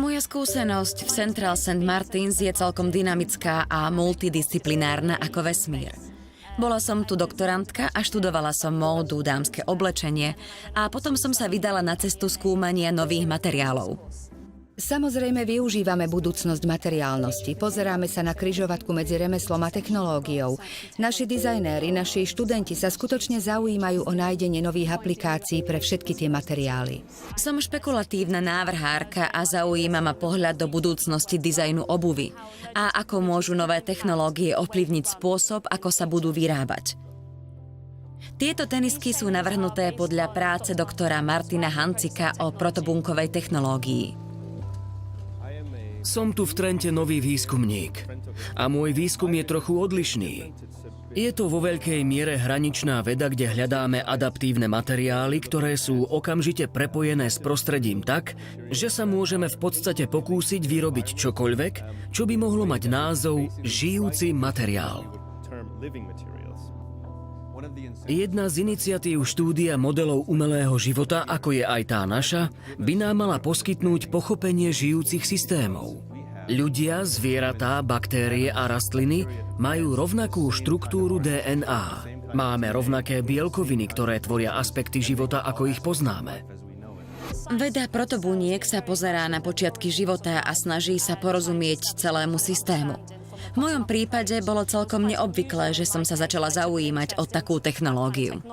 Moja skúsenosť v Central St. Martins je celkom dynamická a multidisciplinárna ako vesmír. Bola som tu doktorantka a študovala som módu, dámske oblečenie a potom som sa vydala na cestu skúmania nových materiálov. Samozrejme využívame budúcnosť materiálnosti. Pozeráme sa na križovatku medzi remeslom a technológiou. Naši dizajnéri, naši študenti sa skutočne zaujímajú o nájdenie nových aplikácií pre všetky tie materiály. Som špekulatívna návrhárka a zaujíma ma pohľad do budúcnosti dizajnu obuvy a ako môžu nové technológie ovplyvniť spôsob, ako sa budú vyrábať. Tieto tenisky sú navrhnuté podľa práce doktora Martina Hancika o protobunkovej technológii. Som tu v Trente nový výskumník a môj výskum je trochu odlišný. Je to vo veľkej miere hraničná veda, kde hľadáme adaptívne materiály, ktoré sú okamžite prepojené s prostredím tak, že sa môžeme v podstate pokúsiť vyrobiť čokoľvek, čo by mohlo mať názov žijúci materiál. Jedna z iniciatív štúdia modelov umelého života, ako je aj tá naša, by nám mala poskytnúť pochopenie žijúcich systémov. Ľudia, zvieratá, baktérie a rastliny majú rovnakú štruktúru DNA. Máme rovnaké bielkoviny, ktoré tvoria aspekty života, ako ich poznáme. Veda protobuniek sa pozerá na počiatky života a snaží sa porozumieť celému systému. V mojom prípade bolo celkom neobvyklé, že som sa začala zaujímať o takú technológiu.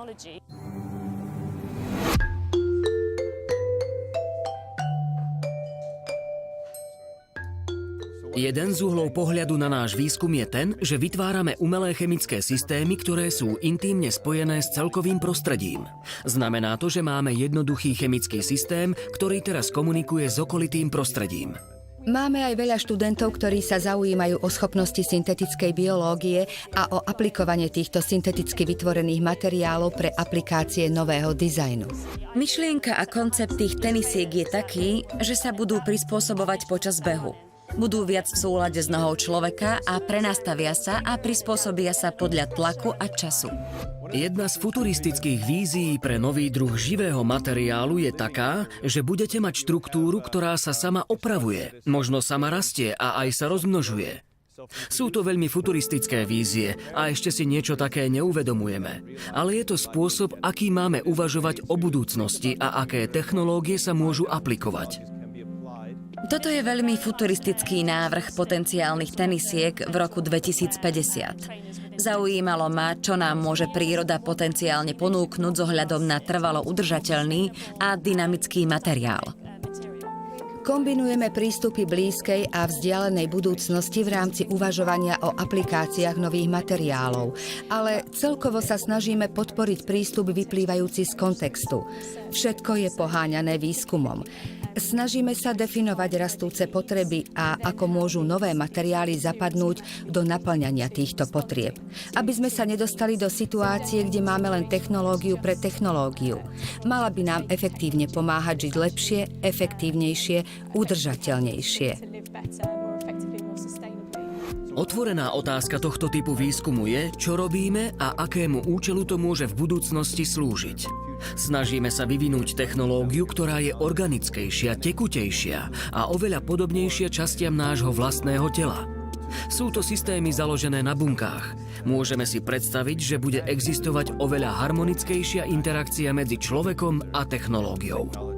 Jeden z uhlov pohľadu na náš výskum je ten, že vytvárame umelé chemické systémy, ktoré sú intímne spojené s celkovým prostredím. Znamená to, že máme jednoduchý chemický systém, ktorý teraz komunikuje s okolitým prostredím. Máme aj veľa študentov, ktorí sa zaujímajú o schopnosti syntetickej biológie a o aplikovanie týchto synteticky vytvorených materiálov pre aplikácie nového dizajnu. Myšlienka a koncept tých tenisiek je taký, že sa budú prispôsobovať počas behu. Budú viac v súlade s nohou človeka a prenastavia sa a prispôsobia sa podľa tlaku a času. Jedna z futuristických vízií pre nový druh živého materiálu je taká, že budete mať štruktúru, ktorá sa sama opravuje, možno sama rastie a aj sa rozmnožuje. Sú to veľmi futuristické vízie a ešte si niečo také neuvedomujeme. Ale je to spôsob, aký máme uvažovať o budúcnosti a aké technológie sa môžu aplikovať. Toto je veľmi futuristický návrh potenciálnych tenisiek v roku 2050. Zaujímalo ma, čo nám môže príroda potenciálne ponúknuť s ohľadom na trvalo udržateľný a dynamický materiál. Kombinujeme prístupy blízkej a vzdialenej budúcnosti v rámci uvažovania o aplikáciách nových materiálov, ale celkovo sa snažíme podporiť prístup vyplývajúci z kontextu. Všetko je poháňané výskumom. Snažíme sa definovať rastúce potreby a ako môžu nové materiály zapadnúť do naplňania týchto potrieb. Aby sme sa nedostali do situácie, kde máme len technológiu pre technológiu. Mala by nám efektívne pomáhať žiť lepšie, efektívnejšie, udržateľnejšie. Otvorená otázka tohto typu výskumu je, čo robíme a akému účelu to môže v budúcnosti slúžiť. Snažíme sa vyvinúť technológiu, ktorá je organickejšia, tekutejšia a oveľa podobnejšia častiam nášho vlastného tela. Sú to systémy založené na bunkách. Môžeme si predstaviť, že bude existovať oveľa harmonickejšia interakcia medzi človekom a technológiou.